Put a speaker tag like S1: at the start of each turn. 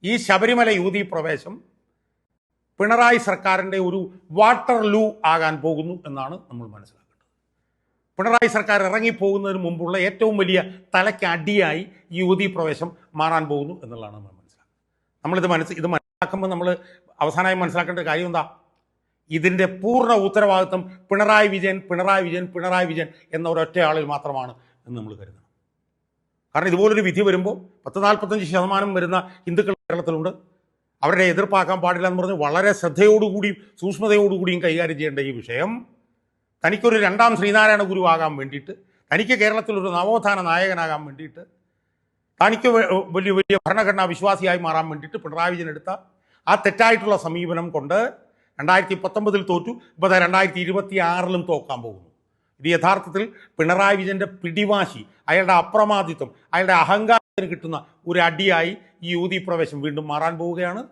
S1: ഈ ശബരിമല യുവതീ പ്രവേശം പിണറായി സർക്കാരിൻ്റെ ഒരു വാട്ടർ ലൂ ആകാൻ പോകുന്നു എന്നാണ് നമ്മൾ മനസ്സിലാക്കേണ്ടത്. പിണറായി സർക്കാർ ഇറങ്ങിപ്പോകുന്നതിന് മുമ്പുള്ള ഏറ്റവും വലിയ തലയ്ക്ക് അടിയായി ഈ യുവതീ പ്രവേശം മാറാൻ പോകുന്നു എന്നുള്ളതാണ് നമ്മൾ മനസ്സിലാക്കുന്നത്. ഇത് മനസ്സിലാക്കുമ്പോൾ നമ്മൾ അവസാനമായി മനസ്സിലാക്കേണ്ട കാര്യം എന്താ? ഇതിൻ്റെ പൂർണ്ണ ഉത്തരവാദിത്വം പിണറായി വിജയൻ എന്ന ഒരൊറ്റ ആളിൽ മാത്രമാണ് എന്ന് നമ്മൾ കരുതണം. കാരണം ഇതുപോലൊരു വിധി വരുമ്പോൾ 40-45% വരുന്ന ഹിന്ദുക്കൾ കേരളത്തിലുണ്ട്. അവരുടെ എതിർപ്പാക്കാൻ പാടില്ല എന്ന് പറഞ്ഞ് വളരെ ശ്രദ്ധയോടുകൂടിയും സൂക്ഷ്മതയോടുകൂടിയും കൈകാര്യം ചെയ്യേണ്ട ഈ വിഷയം തനിക്കൊരു രണ്ടാം ശ്രീനാരായണ ഗുരു ആകാൻ വേണ്ടിയിട്ട്, തനിക്ക് കേരളത്തിലൊരു നവോത്ഥാന നായകനാകാൻ വേണ്ടിയിട്ട്, തനിക്ക് വലിയ വലിയ ഭരണഘടനാ വിശ്വാസിയായി മാറാൻ വേണ്ടിയിട്ട് പിണറായി വിജയൻ എടുത്ത ആ തെറ്റായിട്ടുള്ള സമീപനം കൊണ്ട് 2019 തോറ്റു, ഇപ്പോൾ 2026 തോക്കാൻ പോകുന്നു. ഇത് യഥാർത്ഥത്തിൽ പിണറായി വിജയൻ്റെ പിടിവാശി, അയാളുടെ അപ്രമാദിത്വം, അയാളുടെ അഹങ്കാരത്തിന് കിട്ടുന്ന ഒരു അടിയായി ഈ യുവതീ പ്രവേശം വീണ്ടും മാറാൻ പോവുകയാണ്.